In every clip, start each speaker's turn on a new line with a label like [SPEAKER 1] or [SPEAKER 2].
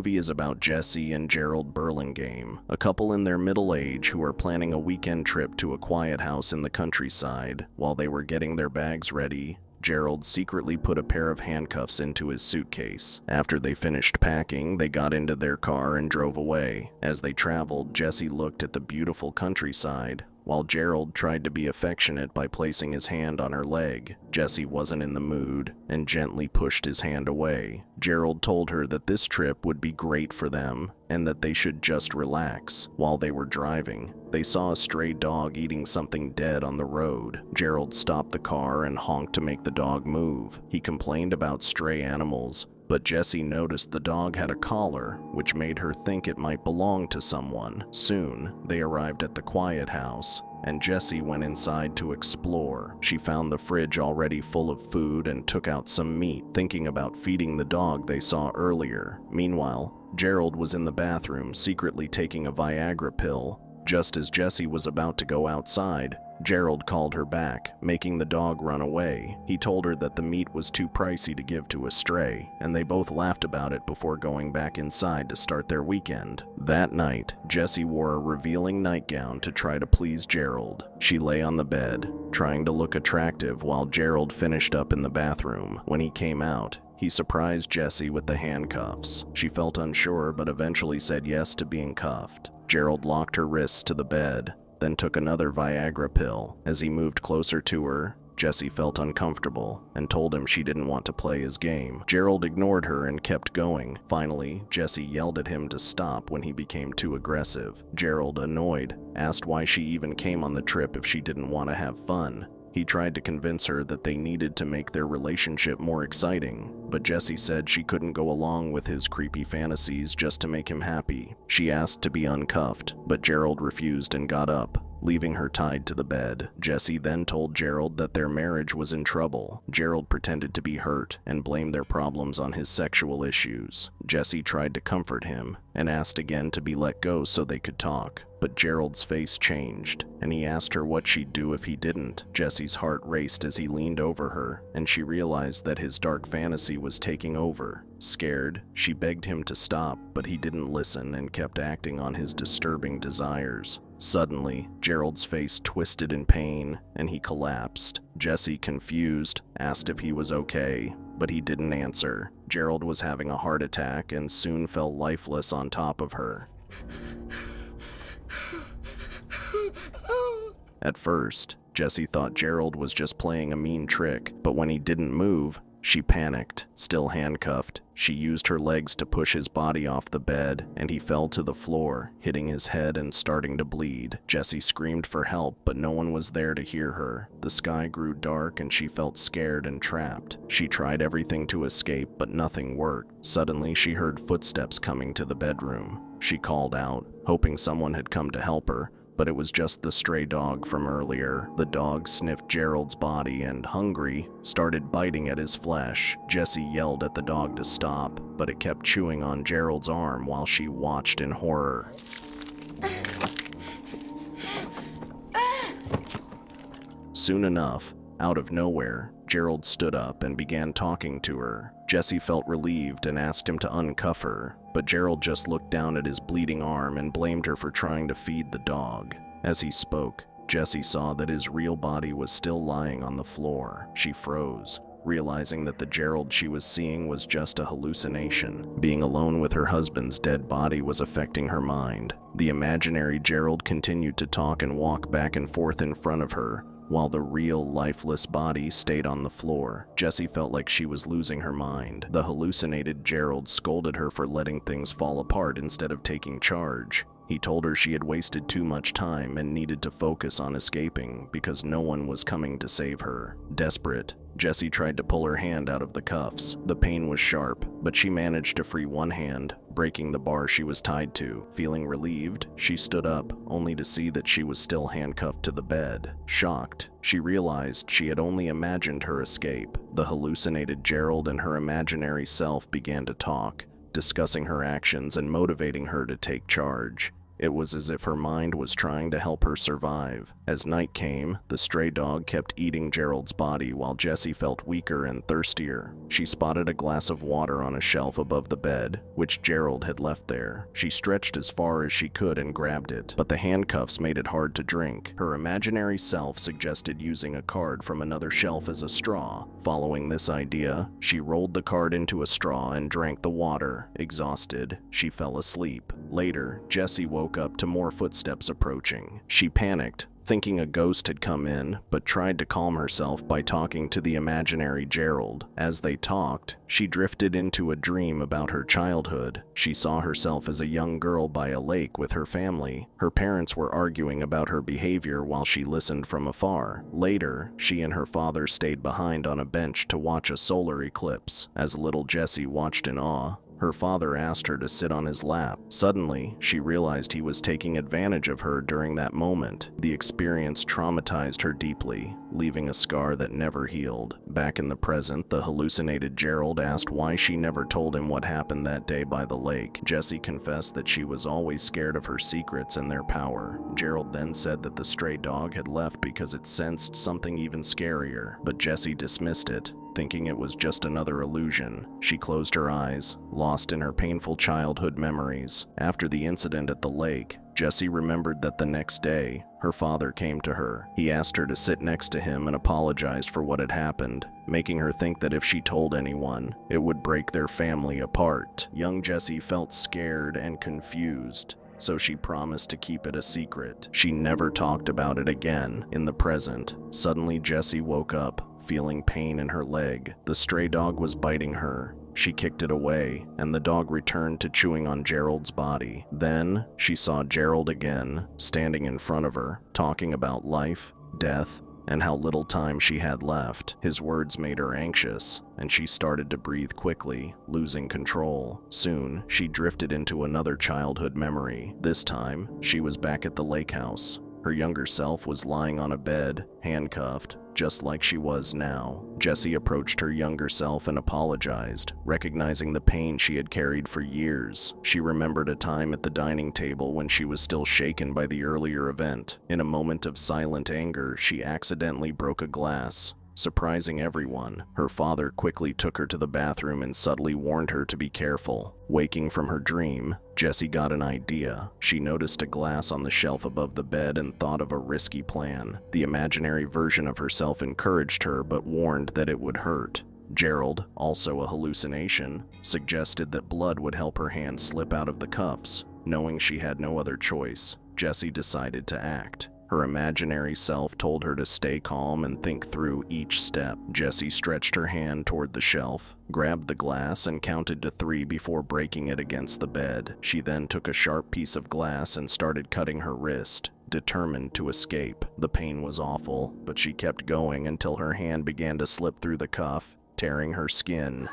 [SPEAKER 1] movie is about Jesse and Gerald 𝐬𝐝𝐻𝐿, a couple in their middle age who are planning a weekend trip to a quiet house in the countryside. While they were getting their bags ready, Gerald secretly put a pair of handcuffs into his suitcase. After they finished packing, they got into their car and drove away. As they traveled, Jesse looked at the beautiful countryside, while Gerald tried to be affectionate by placing his hand on her leg. Jesse wasn't in the mood and gently pushed his hand away. Gerald told her that this trip would be great for them and that they should just relax. While they were driving, they saw a stray dog eating something dead on the road. Gerald stopped the car and honked to make the dog move. He complained about stray animals, but Jesse noticed the dog had a collar, which made her think it might belong to someone. Soon, they arrived at the quiet house, and Jesse went inside to explore. She found the fridge already full of food and took out some meat, thinking about feeding the dog they saw earlier. Meanwhile, Gerald was in the bathroom secretly taking a Viagra pill. Just as Jesse was about to go outside, Gerald called her back, making the dog run away. He told her that the meat was too pricey to give to a stray, and they both laughed about it before going back inside to start their weekend. That night, Jesse wore a revealing nightgown to try to please Gerald. She lay on the bed, trying to look attractive while Gerald finished up in the bathroom. When he came out, he surprised Jesse with the handcuffs. She felt unsure but eventually said yes to being cuffed. Gerald locked her wrists to the bed, then took another Viagra pill. As he moved closer to her, Jesse felt uncomfortable and told him she didn't want to play his game. Gerald ignored her and kept going. Finally, Jesse yelled at him to stop when he became too aggressive. Gerald, annoyed, asked why she even came on the trip if she didn't want to have fun. He tried to convince her that they needed to make their relationship more exciting, but Jesse said she couldn't go along with his creepy fantasies just to make him happy. She asked to be uncuffed, but Gerald refused and got up, leaving her tied to the bed. Jesse then told Gerald that their marriage was in trouble. Gerald pretended to be hurt and blamed their problems on his sexual issues. Jesse tried to comfort him and asked again to be let go so they could talk. But Gerald's face changed, and he asked her what she'd do if he didn't. Jesse's heart raced as he leaned over her, and she realized that his dark fantasy was taking over. Scared, she begged him to stop, but he didn't listen and kept acting on his disturbing desires. Suddenly, Gerald's face twisted in pain, and he collapsed. Jesse, confused, asked if he was okay, but he didn't answer. Gerald was having a heart attack and soon fell lifeless on top of her. At first, Jesse thought Gerald was just playing a mean trick, but when he didn't move, she panicked. Still handcuffed, she used her legs to push his body off the bed, and he fell to the floor, hitting his head and starting to bleed. Jesse screamed for help, but no one was there to hear her. The sky grew dark and she felt scared and trapped. She tried everything to escape, but nothing worked. Suddenly, she heard footsteps coming to the bedroom. She called out, hoping someone had come to help her, but it was just the stray dog from earlier. The dog sniffed Gerald's body and, hungry, started biting at his flesh. Jesse yelled at the dog to stop, but it kept chewing on Gerald's arm while she watched in horror. Soon enough, out of nowhere, Gerald stood up and began talking to her. Jesse felt relieved and asked him to uncuff her, but Gerald just looked down at his bleeding arm and blamed her for trying to feed the dog. As he spoke, Jesse saw that his real body was still lying on the floor. She froze, realizing that the Gerald she was seeing was just a hallucination. Being alone with her husband's dead body was affecting her mind. The imaginary Gerald continued to talk and walk back and forth in front of her, while the real, lifeless body stayed on the floor. Jesse felt like she was losing her mind. The hallucinated Gerald scolded her for letting things fall apart instead of taking charge. He told her she had wasted too much time and needed to focus on escaping because no one was coming to save her. Desperate, Jesse tried to pull her hand out of the cuffs. The pain was sharp, but she managed to free one hand, breaking the bar she was tied to. Feeling relieved, she stood up, only to see that she was still handcuffed to the bed. Shocked, she realized she had only imagined her escape. The hallucinated Gerald and her imaginary self began to talk, discussing her actions and motivating her to take charge. It was as if her mind was trying to help her survive. As night came, the stray dog kept eating Gerald's body while Jessie felt weaker and thirstier. She spotted a glass of water on a shelf above the bed, which Gerald had left there. She stretched as far as she could and grabbed it, but the handcuffs made it hard to drink. Her imaginary self suggested using a card from another shelf as a straw. Following this idea, she rolled the card into a straw and drank the water. Exhausted, she fell asleep. Later, Jessie woke up to more footsteps approaching. She panicked, thinking a ghost had come in, but tried to calm herself by talking to the imaginary Gerald. As they talked, she drifted into a dream about her childhood. She saw herself as a young girl by a lake with her family. Her parents were arguing about her behavior while she listened from afar. Later, she and her father stayed behind on a bench to watch a solar eclipse. As little Jessie watched in awe, her father asked her to sit on his lap. Suddenly, she realized he was taking advantage of her during that moment. The experience traumatized her deeply, leaving a scar that never healed. Back in the present, the hallucinated Gerald asked why she never told him what happened that day by the lake. Jessie confessed that she was always scared of her secrets and their power. Gerald then said that the stray dog had left because it sensed something even scarier, but Jessie dismissed it, thinking it was just another illusion. She closed her eyes, lost in her painful childhood memories. After the incident at the lake, Jessie remembered that the next day, her father came to her. He asked her to sit next to him and apologized for what had happened, making her think that if she told anyone, it would break their family apart. Young Jessie felt scared and confused, so she promised to keep it a secret. She never talked about it again. In the present, suddenly Jessie woke up, feeling pain in her leg. The stray dog was biting her. She kicked it away, and the dog returned to chewing on Gerald's body. Then, she saw Gerald again, standing in front of her, talking about life, death, and how little time she had left. His words made her anxious, and she started to breathe quickly, losing control. Soon, she drifted into another childhood memory. This time, she was back at the lake house. Her younger self was lying on a bed, handcuffed, just like she was now. Jessie approached her younger self and apologized, recognizing the pain she had carried for years. She remembered a time at the dining table when she was still shaken by the earlier event. In a moment of silent anger, she accidentally broke a glass, surprising everyone. Her father quickly took her to the bathroom and subtly warned her to be careful. Waking from her dream, Jessie got an idea. She noticed a glass on the shelf above the bed and thought of a risky plan. The imaginary version of herself encouraged her but warned that it would hurt. Gerald, also a hallucination, suggested that blood would help her hand slip out of the cuffs. Knowing she had no other choice, Jessie decided to act. Her imaginary self told her to stay calm and think through each step. Jessie stretched her hand toward the shelf, grabbed the glass, and counted to 3 before breaking it against the bed. She then took a sharp piece of glass and started cutting her wrist, determined to escape. The pain was awful, but she kept going until her hand began to slip through the cuff, tearing her skin.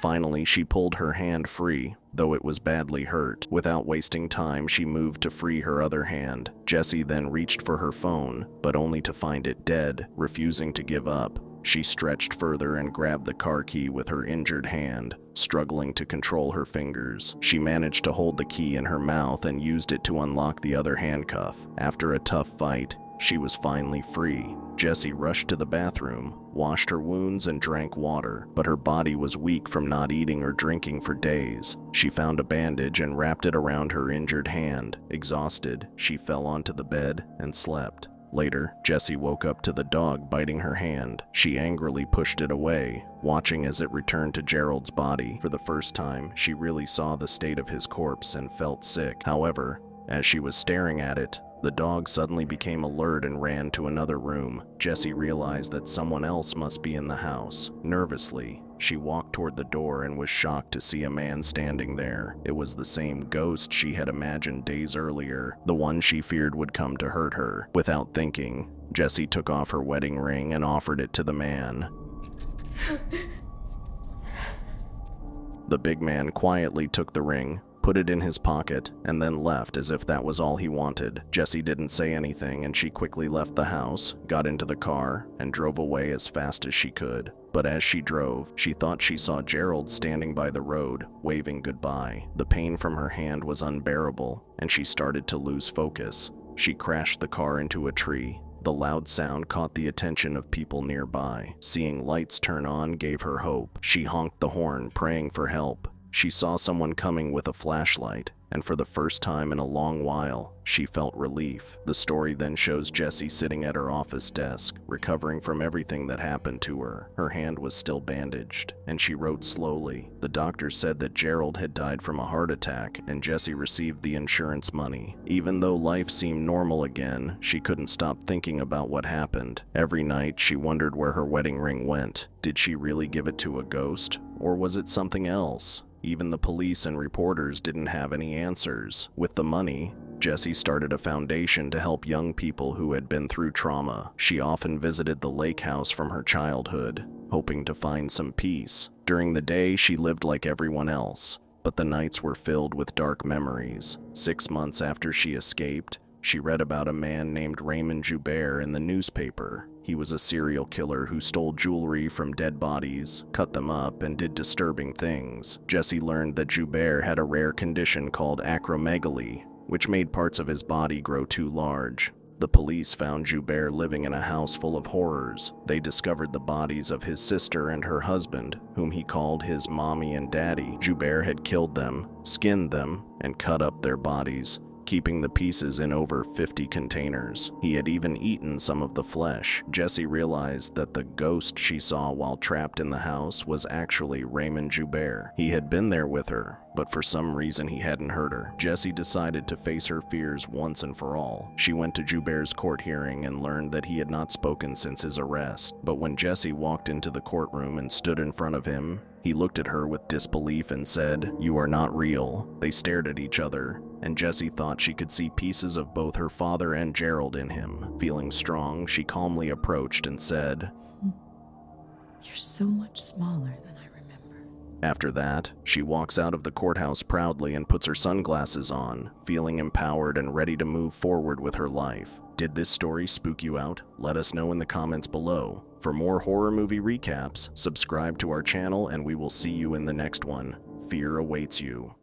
[SPEAKER 1] Finally, she pulled her hand free, though it was badly hurt. Without wasting time, she moved to free her other hand. Jessie then reached for her phone, but only to find it dead. Refusing to give up, she stretched further and grabbed the car key with her injured hand, struggling to control her fingers. She managed to hold the key in her mouth and used it to unlock the other handcuff. After a tough fight, she was finally free. Jessie rushed to the bathroom, washed her wounds, and drank water, but her body was weak from not eating or drinking for days. She found a bandage and wrapped it around her injured hand. Exhausted, she fell onto the bed and slept. Later, Jessie woke up to the dog biting her hand. She angrily pushed it away, watching as it returned to Gerald's body. For the first time, she really saw the state of his corpse and felt sick. However, as she was staring at it, the dog suddenly became alert and ran to another room. Jessie realized that someone else must be in the house. Nervously, she walked toward the door and was shocked to see a man standing there. It was the same ghost she had imagined days earlier, the one she feared would come to hurt her. Without thinking, Jessie took off her wedding ring and offered it to the man. The big man quietly took the ring, put it in his pocket, and then left as if that was all he wanted. Jessie didn't say anything, and she quickly left the house, got into the car, and drove away as fast as she could. But as she drove, she thought she saw Gerald standing by the road, waving goodbye. The pain from her hand was unbearable, and she started to lose focus. She crashed the car into a tree. The loud sound caught the attention of people nearby. Seeing lights turn on gave her hope. She honked the horn, praying for help. She saw someone coming with a flashlight, and for the first time in a long while, she felt relief. The story then shows Jessie sitting at her office desk, recovering from everything that happened to her. Her hand was still bandaged, and she wrote slowly. The doctor said that Gerald had died from a heart attack, and Jessie received the insurance money. Even though life seemed normal again, she couldn't stop thinking about what happened. Every night, she wondered where her wedding ring went. Did she really give it to a ghost, or was it something else? Even the police and reporters didn't have any answers. With the money, Jessie started a foundation to help young people who had been through trauma. She often visited the lake house from her childhood, hoping to find some peace. During the day, she lived like everyone else, but the nights were filled with dark memories. 6 months after she escaped, she read about a man named Raymond 𝐕𝐢𝐝 in the newspaper. He was a serial killer who stole jewelry from dead bodies, cut them up, and did disturbing things. Jessie learned that 𝐕𝐈𝐝 had a rare condition called acromegaly, which made parts of his body grow too large. The police found 𝐕𝐈𝐝 living in a house full of horrors. They discovered the bodies of his sister and her husband, whom he called his mommy and daddy. 𝐕𝐈𝐝 had killed them, skinned them, and cut up their bodies, keeping the pieces in over 50 containers. He had even eaten some of the flesh. Jessie realized that the ghost she saw while trapped in the house was actually Raymond 𝐕𝐝𝐝. He had been there with her, but for some reason he hadn't hurt her. Jessie decided to face her fears once and for all. She went to 𝐕𝐈𝐝's court hearing and learned that he had not spoken since his arrest. But when Jessie walked into the courtroom and stood in front of him, he looked at her with disbelief and said, "You are not real." They stared at each other, and Jessie thought she could see pieces of both her father and Gerald in him. Feeling strong, she calmly approached and said,
[SPEAKER 2] "You're so much smaller than I remember."
[SPEAKER 1] After that, she walks out of the courthouse proudly and puts her sunglasses on, feeling empowered and ready to move forward with her life. Did this story spook you out? Let us know in the comments below. For more horror movie recaps, subscribe to our channel and we will see you in the next one. Fear awaits you.